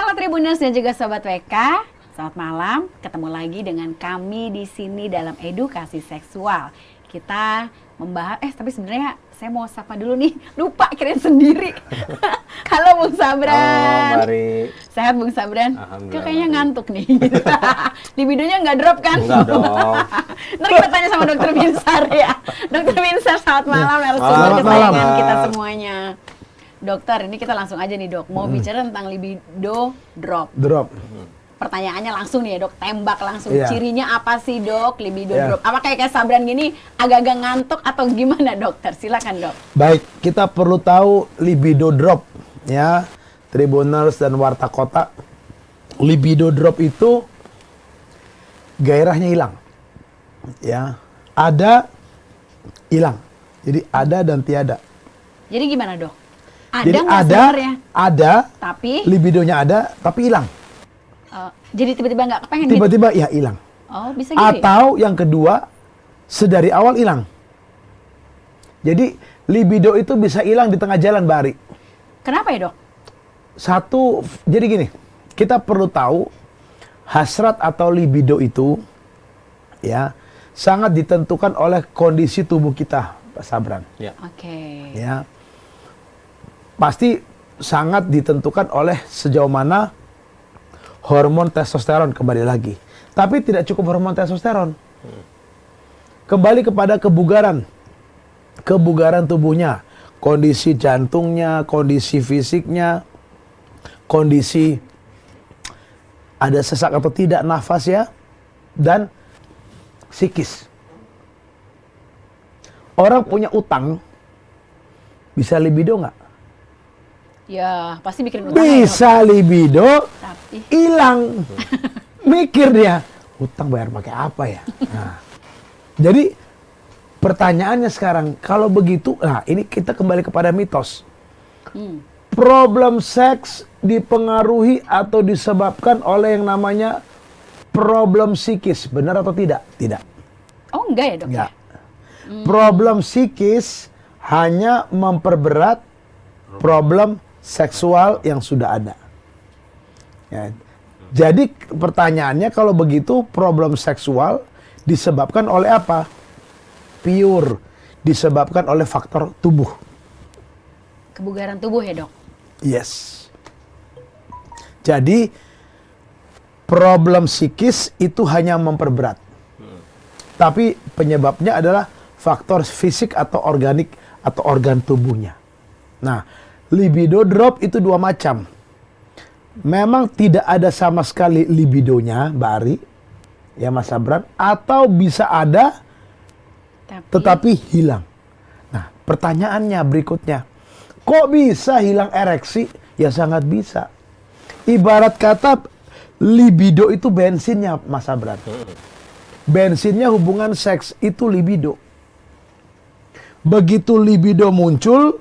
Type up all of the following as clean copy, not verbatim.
Halo Tribuners dan juga Sobat WK, selamat malam. Ketemu lagi dengan kami di sini dalam edukasi seksual. Kita membahas, tapi sebenarnya saya mau sapa dulu nih, lupa kirain sendiri. Halo Bung Sabran. Halo Mari. Sehat Bung Sabran? Alhamdulillah. Kayaknya ngantuk nih. Libidonya nggak drop kan? Enggak dong. Ntar kita tanya sama Dokter Binsar ya. Dokter Binsar, selamat malam. Narasumber Selamat kesayangan malam. kita semuanya. Dokter, ini kita langsung aja nih dok, mau bicara tentang libido drop. Pertanyaannya langsung nih ya dok, tembak langsung. Iya. Cirinya apa sih dok, libido Iya. drop? Apa kayak Sabran gini agak-agak ngantuk atau gimana dokter? Silakan dok. Baik, kita perlu tahu libido drop ya, Tribuners dan Warta Kota. Libido drop itu gairahnya hilang. Ya, ada hilang. Jadi ada dan tiada. Jadi gimana dok? Ada Jadi nggak sebenarnya? ada, Tapi libidonya ada, tapi hilang. jadi tiba-tiba nggak kepengen gitu? Tiba-tiba ya hilang. Oh bisa gitu ya? Atau yang kedua, sedari awal hilang. Jadi libido itu bisa hilang di tengah jalan, Bari. Kenapa ya dok? Satu, jadi gini, kita perlu tahu hasrat atau libido itu ya sangat ditentukan oleh kondisi tubuh kita, Pak Sabran. Ya. Oke. Ya, pasti sangat ditentukan oleh sejauh mana hormon testosteron kembali lagi. Tapi tidak cukup hormon testosteron. Kembali kepada kebugaran. Kebugaran tubuhnya, kondisi jantungnya, kondisi fisiknya, kondisi ada sesak atau tidak nafas ya, dan psikis. Orang punya utang, bisa libido nggak? Ya pasti bikin utang ya, dok. Bisa libido, Tapi hilang. Mikir dia, utang bayar pakai apa ya? Nah, jadi pertanyaannya sekarang, kalau begitu, nah ini kita kembali kepada mitos. Problem seks dipengaruhi atau disebabkan oleh yang namanya problem psikis, benar atau tidak? Tidak. oh enggak ya dok? Ya. Problem psikis hanya memperberat problem seksual yang sudah ada. Ya. Jadi pertanyaannya kalau begitu problem seksual disebabkan oleh apa? Pure disebabkan oleh faktor tubuh. Kebugaran tubuh ya dok? Yes. Jadi problem psikis itu hanya memperberat. Tapi penyebabnya adalah faktor fisik atau organik atau organ tubuhnya. Nah, libido drop itu dua macam. Memang tidak ada sama sekali libidonya, Mbak Ari, ya Mas Sabran, atau bisa ada tetapi hilang. Nah, pertanyaannya berikutnya, kok bisa hilang ereksi? Ya sangat bisa. Ibarat kata libido itu bensinnya, Mas Sabran. Bensinnya hubungan seks itu libido. Begitu libido muncul,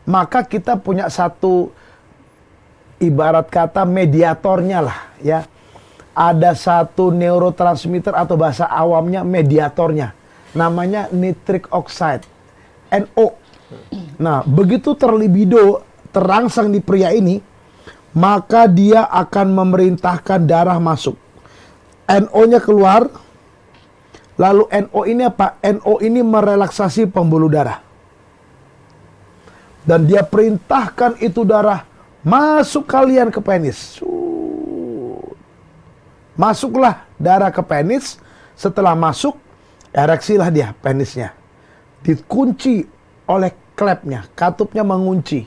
maka kita punya satu ibarat kata mediatornya lah ya. Ada satu neurotransmitter atau bahasa awamnya mediatornya. Namanya nitric oxide, NO. Nah, begitu terlibido, terangsang di pria ini, maka dia akan memerintahkan darah masuk. NO-nya keluar, lalu NO ini apa? NO ini merelaksasi pembuluh darah. Dan dia perintahkan itu darah masuk kalian ke penis. Masuklah darah ke penis. Setelah masuk, ereksilah dia penisnya. Dikunci oleh klepnya, katupnya mengunci.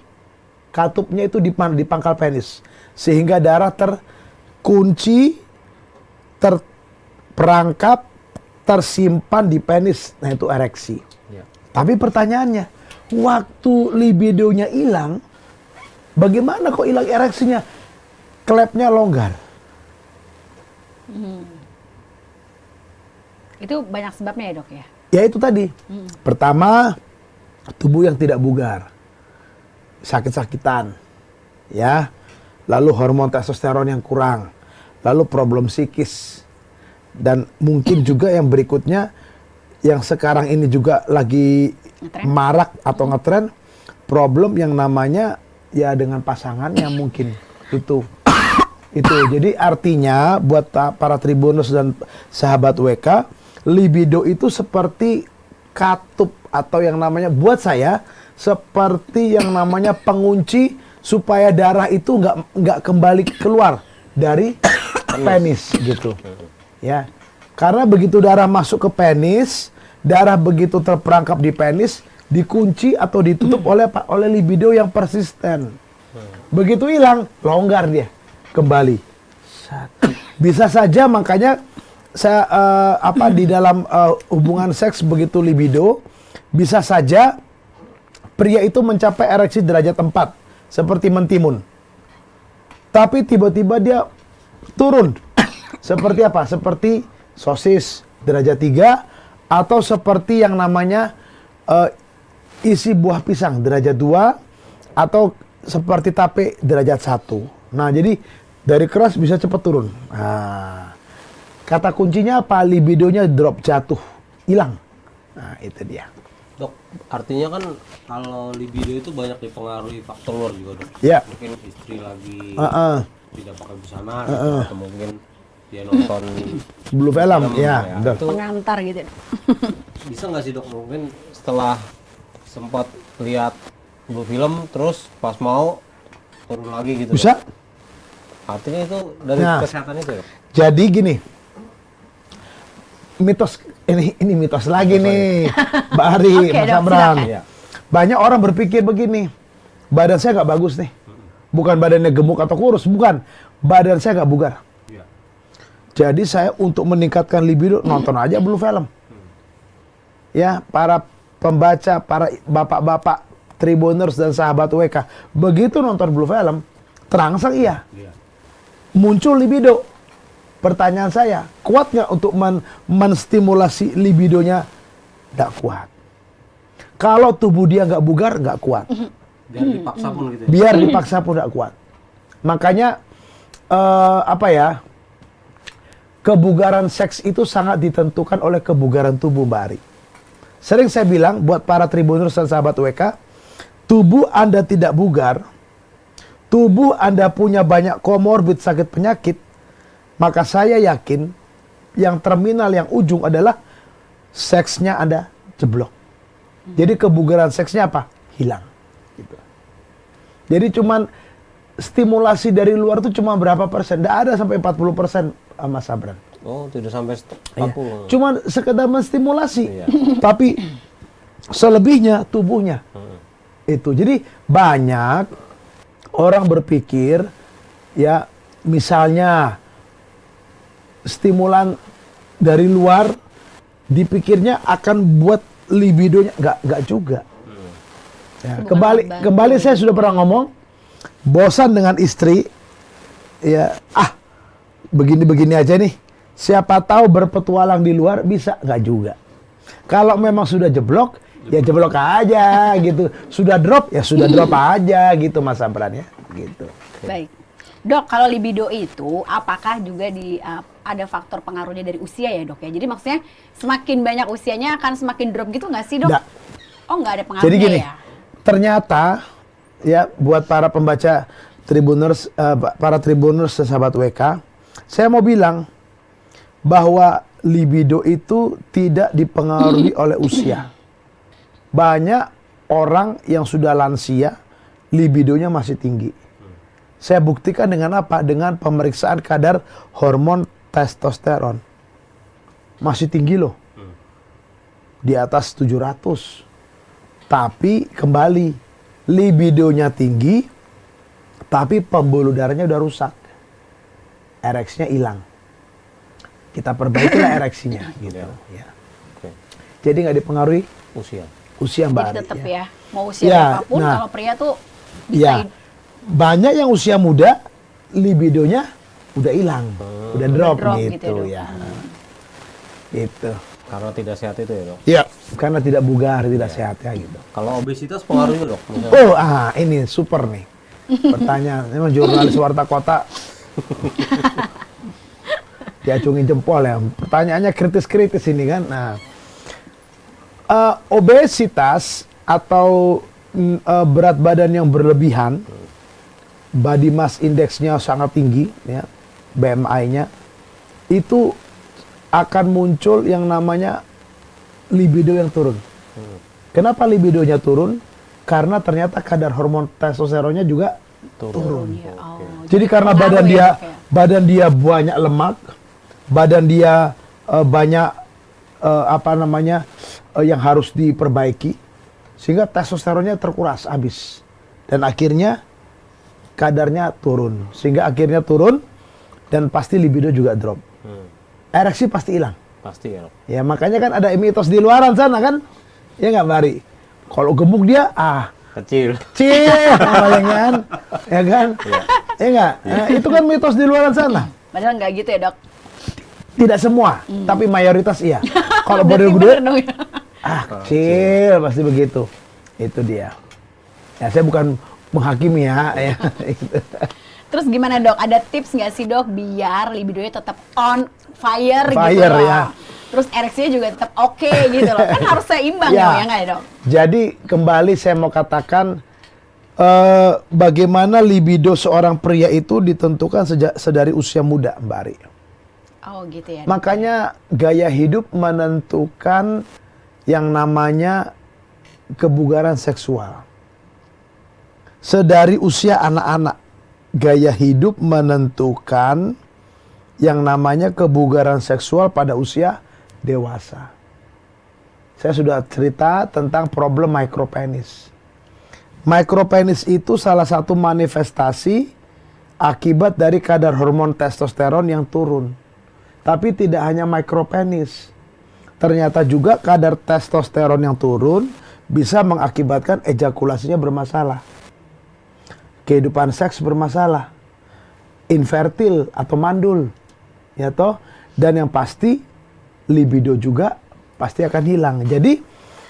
Katupnya itu di pangkal penis. Sehingga darah terkunci, terperangkap, tersimpan di penis. Nah itu ereksi. Ya. Tapi pertanyaannya, waktu libidonya hilang, bagaimana kok hilang ereksinya? Klepnya longgar. Itu banyak sebabnya ya dok ya? Ya itu tadi. Pertama, tubuh yang tidak bugar. Sakit-sakitan. Ya. Lalu hormon testosteron yang kurang. Lalu problem psikis. Dan mungkin juga yang berikutnya, yang sekarang ini juga lagi Ngetren. marak atau ngetren, problem yang namanya ya dengan pasangannya mungkin itu Itu. Jadi artinya buat para Tribuners dan sahabat WK, libido itu seperti katup atau yang namanya buat saya seperti yang namanya pengunci supaya darah itu nggak kembali keluar dari penis gitu. Ya. Karena begitu darah masuk ke penis, darah begitu terperangkap di penis, dikunci atau ditutup oleh libido yang persisten. Begitu hilang, longgar dia kembali. Bisa saja makanya saya di dalam hubungan seks begitu libido, bisa saja pria itu mencapai ereksi derajat 4 seperti mentimun. Tapi tiba-tiba dia turun. Seperti apa? Seperti sosis derajat 3 atau seperti yang namanya isi buah pisang derajat 2 atau seperti tape derajat 1. Nah, jadi dari keras bisa cepat turun. Nah, kata kuncinya apa? Libidonya drop, jatuh, hilang. Nah, itu dia. Dok, artinya kan kalau libido itu banyak dipengaruhi faktor luar juga, Dok. Ya. Mungkin istri lagi tidak pakai busana, atau mungkin dia nonton Blue film, ya. Itu Pengantar gitu. bisa nggak sih, Dok? Mungkin setelah sempat lihat Blue film, terus pas mau turun lagi gitu. Bisa. Dok? Artinya itu dari kesehatan itu ya? Jadi gini, mitos ini mitos lagi nih, Mbak Ari, Oke, Mas Dok, Abram. silakan. Iya. Banyak orang berpikir begini, badan saya nggak bagus nih, bukan badannya gemuk atau kurus, bukan, badan saya nggak bugar. Iya. Jadi saya untuk meningkatkan libido nonton aja Blue film. Ya, para pembaca, para bapak-bapak Tribuners dan sahabat WK, begitu nonton Blue film, terangsang iya. Iya. Muncul libido. Pertanyaan saya, kuat nggak untuk menstimulasi libidonya? Nggak kuat. Kalau tubuh dia nggak bugar, nggak kuat. Biar dipaksa pun gitu ya? Biar dipaksa pun nggak kuat. Makanya, kebugaran seks itu sangat ditentukan oleh kebugaran tubuh, Mbak Ari. Sering saya bilang, buat para Tribuners dan sahabat WK, tubuh Anda tidak bugar, tubuh Anda punya banyak komorbid sakit penyakit, maka saya yakin yang terminal, yang ujung adalah seksnya Anda jeblok. Jadi kebugaran seksnya apa? Hilang. Gitu. Jadi cuman stimulasi dari luar itu cuma berapa persen? Tidak ada sampai 40%, Mas Abran. Oh, tidak sampai 40. Iya. Cuman sekedar menstimulasi. Iya. Tapi selebihnya tubuhnya. Itu. Jadi banyak orang berpikir ya misalnya stimulan dari luar dipikirnya akan buat libidonya, nggak juga. Ya, kembali saya sudah pernah ngomong, bosan dengan istri, ya begini-begini aja nih. Siapa tahu berpetualang di luar, bisa nggak juga. Kalau memang sudah jeblok, ya jeblok aja gitu. Sudah drop, ya sudah drop aja gitu, Mas Abran ya. Gitu. Baik. Dok, kalau libido itu apakah juga ada faktor pengaruhnya dari usia ya, Dok ya? Jadi maksudnya semakin banyak usianya akan semakin drop gitu nggak sih, Dok? Nggak. Oh, nggak ada pengaruhnya. Jadi gini, ya? ternyata ya buat para pembaca Tribuners, para Tribuners sahabat WK, saya mau bilang bahwa libido itu tidak dipengaruhi oleh usia. Banyak orang yang sudah lansia, libidonya masih tinggi. Saya buktikan dengan apa? Dengan pemeriksaan kadar hormon testosteron. Masih tinggi loh. Di atas 700. Tapi kembali, libidonya tinggi, tapi pembuluh darahnya udah rusak. Ereksinya hilang. Kita perbaikilah ereksinya gitu. Ya. Oke. Jadi nggak dipengaruhi Usia, Mbak Jadi Ari. tetap Ya. ya, mau usia Ya, berapapun, nah. kalau pria tuh bisa Ya, banyak yang usia muda libidonya udah hilang, udah drop drop gitu gitu ya, ya. Itu. karena tidak sehat itu ya, Dok? Iya, karena tidak bugar, tidak sehat ya gitu. Kalau obesitas pengaruhnya, Dok? Misalnya, Oh, ini super nih. Pertanyaan, memang jurnalis Warta Kota diacungin jempol ya. Pertanyaannya kritis-kritis ini kan. Nah, obesitas atau berat badan yang berlebihan body mass index-nya sangat tinggi, ya, BMI-nya, itu akan muncul yang namanya libido yang turun. Kenapa libidonya turun? Karena ternyata kadar hormon testosteronnya juga turun. Ya, Jadi karena pengaruh ya, Dok, ya? badan dia banyak lemak, badan dia banyak yang harus diperbaiki, sehingga testosteronnya terkuras habis, dan akhirnya kadarnya turun, sehingga akhirnya turun dan pasti libido juga drop. Ereksi pasti hilang. Pasti ya, Dok. Ya makanya kan ada mitos di luaran sana kan, ya nggak Mari? Kalau gemuk dia Kecil. namanya kan, ya kan? Ya nggak? Itu kan mitos di luaran sana. Padahal nggak gitu ya, Dok. Tidak semua, tapi mayoritas iya. Kalau Berarti badan gede, bener dong ya. kecil pasti begitu. Itu dia. Ya saya bukan menghakimi ya. Terus gimana, Dok? Ada tips nggak sih, Dok, biar libidonya tetap on fire gitu Fire, loh. ya. Terus ereksinya juga tetap oke gitu loh. Kan harus seimbang Ya. ya nggak ya, Dok? Jadi kembali saya mau katakan bagaimana libido seorang pria itu ditentukan sedari usia muda, Mbak Ari. Oh gitu ya, Dok. Makanya gaya hidup menentukan yang namanya kebugaran seksual. Sedari usia anak-anak, gaya hidup menentukan yang namanya kebugaran seksual pada usia dewasa. Saya sudah cerita tentang problem micropenis. Micropenis itu salah satu manifestasi akibat dari kadar hormon testosteron yang turun. Tapi tidak hanya micropenis. Ternyata juga kadar testosteron yang turun bisa mengakibatkan ejakulasinya bermasalah. Kehidupan seks bermasalah. Infertil atau mandul. Ya toh? Dan yang pasti libido juga pasti akan hilang. Jadi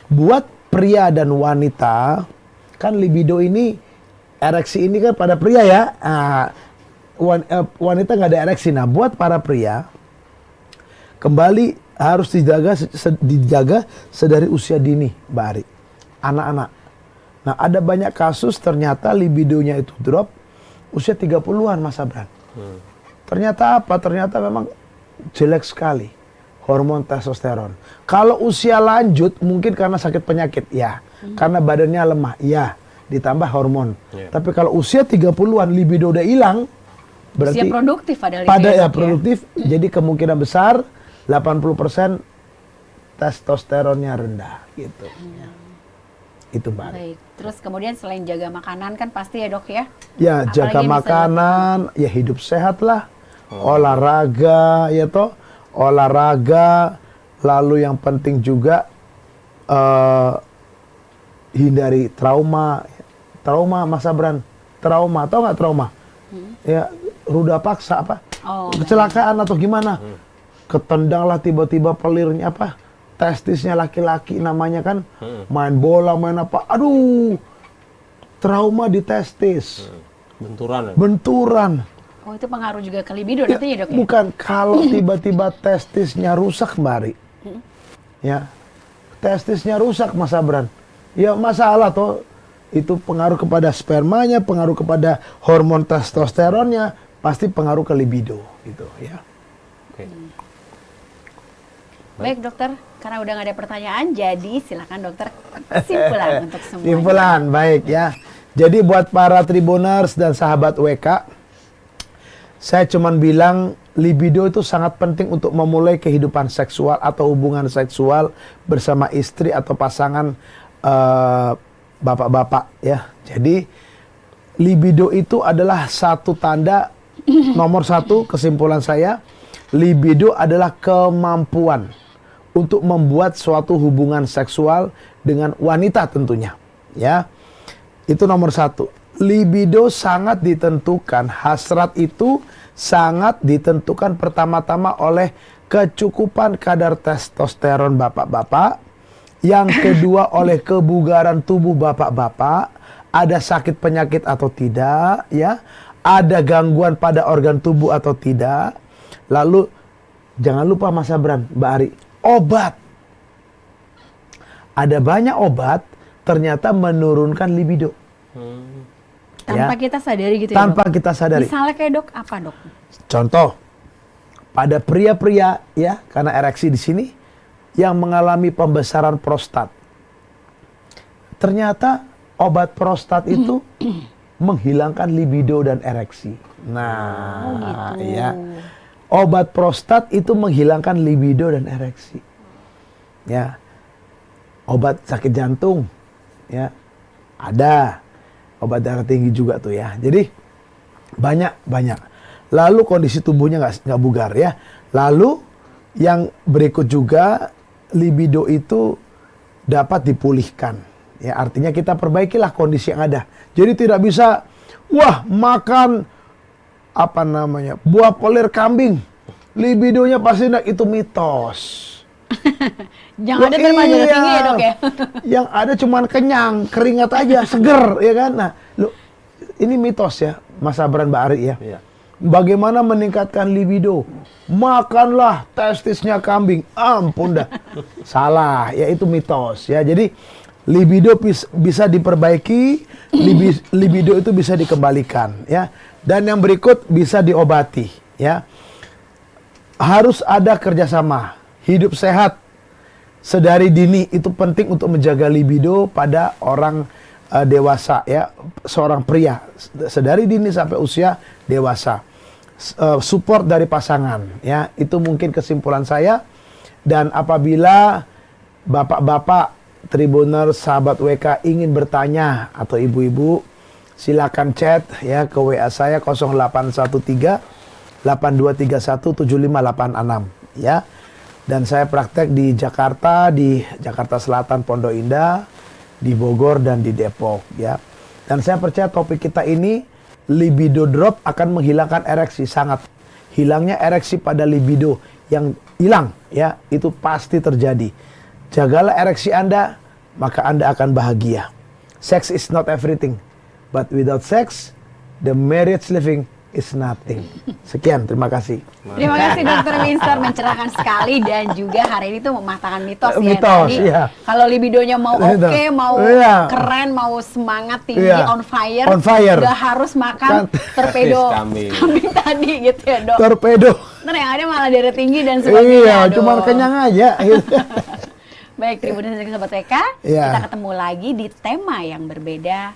buat pria dan wanita, kan libido ini, ereksi ini kan pada pria ya. Wanita nggak ada ereksi. Nah buat para pria, kembali harus dijaga sedari usia dini, Mbak Ari. Anak-anak. Nah ada banyak kasus ternyata libidonya itu drop usia 30-an, Mas Abran. Ternyata apa? Ternyata memang jelek sekali hormon testosteron. Kalau usia lanjut mungkin karena sakit penyakit, ya. Karena badannya lemah, ya. Ditambah hormon. Tapi kalau usia 30-an libido udah hilang, berarti usia produktif padahal pada itu ya Dok, produktif. Jadi kemungkinan besar 80% testosteronnya rendah gitu. Itu Mbak. Baik. Terus kemudian selain jaga makanan kan pasti ya, Dok ya? Ya Apalagi jaga yang bisa makanan, ya hidup sehat lah. Olahraga, ya toh. Olahraga, lalu yang penting juga hindari trauma. Trauma, Mas Abran. Trauma, tahu nggak trauma? Ya, ruda paksa apa? Oh, Kecelakaan atau gimana? Ketendang lah tiba-tiba pelirnya apa? Testisnya laki-laki namanya kan. Main bola, main apa? Aduh, trauma di testis. Benturan ya? Benturan. Oh itu pengaruh juga ke libido nanti ya, Dok ya? Bukan, kalau tiba-tiba testisnya rusak, Mbak Ari. Ya, testisnya rusak, Mas Abran. Ya masalah toh. Itu pengaruh kepada spermanya, pengaruh kepada hormon testosteronnya, pasti pengaruh ke libido gitu ya. Oke. Baik, Dokter. Karena udah nggak ada pertanyaan, jadi silakan Dokter kesimpulan untuk semuanya. Simpulan, baik ya. Jadi buat para Tribuners dan sahabat WK, saya cuman bilang libido itu sangat penting untuk memulai kehidupan seksual atau hubungan seksual bersama istri atau pasangan bapak-bapak ya. Jadi libido itu adalah satu tanda nomor satu, kesimpulan saya, libido adalah kemampuan untuk membuat suatu hubungan seksual dengan wanita tentunya ya. Itu nomor satu. Libido sangat ditentukan, hasrat itu sangat ditentukan pertama-tama oleh kecukupan kadar testosteron bapak-bapak. Yang kedua oleh kebugaran tubuh bapak-bapak, ada sakit penyakit atau tidak, ya, ada gangguan pada organ tubuh atau tidak. Lalu jangan lupa Mas Abran, Mbak Ari, obat. Ada banyak obat ternyata menurunkan libido. Tanpa kita sadari gitu ya, Tanpa Dok? kita sadari. Misalnya kayak Dok, apa Dok? Contoh, pada pria-pria ya, karena ereksi di sini yang mengalami pembesaran prostat. Ternyata obat prostat itu menghilangkan libido dan ereksi. Nah, gitu. ya. Obat prostat itu menghilangkan libido dan ereksi. Ya. Obat sakit jantung ya. Ada. Obat darah tinggi juga tuh ya. Jadi banyak. Lalu kondisi tubuhnya nggak bugar ya. Lalu yang berikut juga libido itu dapat dipulihkan. Ya, artinya kita perbaikilah kondisi yang ada. Jadi tidak bisa, wah makan apa namanya buah pelir kambing, libidonya pasti naik, itu mitos. Jangan ada terima darah tinggi ya Dok ya? Yang ada cuman kenyang, keringat aja, seger ya kan. Nah, ini mitos ya, Mas Abran, Mbak Ari ya. Iya. Bagaimana meningkatkan libido? Makanlah testisnya kambing. Ampun dah. Salah, ya itu mitos ya. Jadi libido bisa diperbaiki, libido itu bisa dikembalikan ya. Dan yang berikut bisa diobati ya. Harus ada kerjasama. Hidup sehat sedari dini itu penting untuk menjaga libido pada orang dewasa ya, seorang pria sedari dini sampai usia dewasa. Support dari pasangan ya, itu mungkin kesimpulan saya. Dan apabila bapak-bapak Tribuners sahabat WK ingin bertanya atau ibu-ibu, silakan chat ya ke WA saya 0813 8231 7586 ya. Dan saya praktek di Jakarta Selatan, Pondok Indah, di Bogor dan di Depok ya. Dan saya percaya topik kita ini, libido drop, akan menghilangkan ereksi. Sangat hilangnya ereksi pada libido yang hilang ya, itu pasti terjadi. Jagalah ereksi Anda, maka Anda akan bahagia. Sex is not everything, but without sex, the marriage living is nothing. Sekian, terima kasih. Terima kasih Dokter Winsor, mencerahkan sekali dan juga hari ini tuh mematahkan mitos ya. Mitos, Tadi iya. Kalau libidonya mau oke, mau Iya. keren, mau semangat tinggi, Iya. on fire, Nggak harus makan torpedo kambing. kambing tadi gitu ya Dok. Torpedo. Ntar yang ada malah darah tinggi dan sebagainya. Iya, Aduh. cuman kenyang aja. Baik, Tribuners dan Sobat WK, Iya. kita ketemu lagi di tema yang berbeda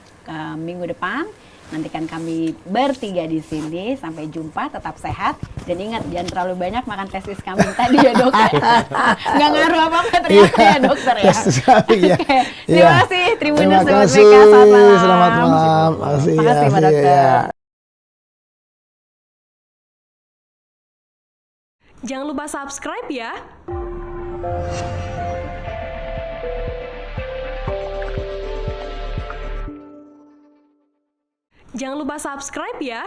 minggu depan. Nantikan kami bertiga di sini. Sampai jumpa, tetap sehat. Dan ingat, jangan terlalu banyak makan testis kambing tadi ya dok. Nggak ngaruh apa-apa ternyata ya dokter ya. Testis kambing ya. Oke. Terima kasih Tribuners Terima Sobat kasih. WK. Selamat malam. Selamat malam. Makasih Makasih Pak ya. Dokter. Jangan lupa subscribe ya. Jangan lupa subscribe ya.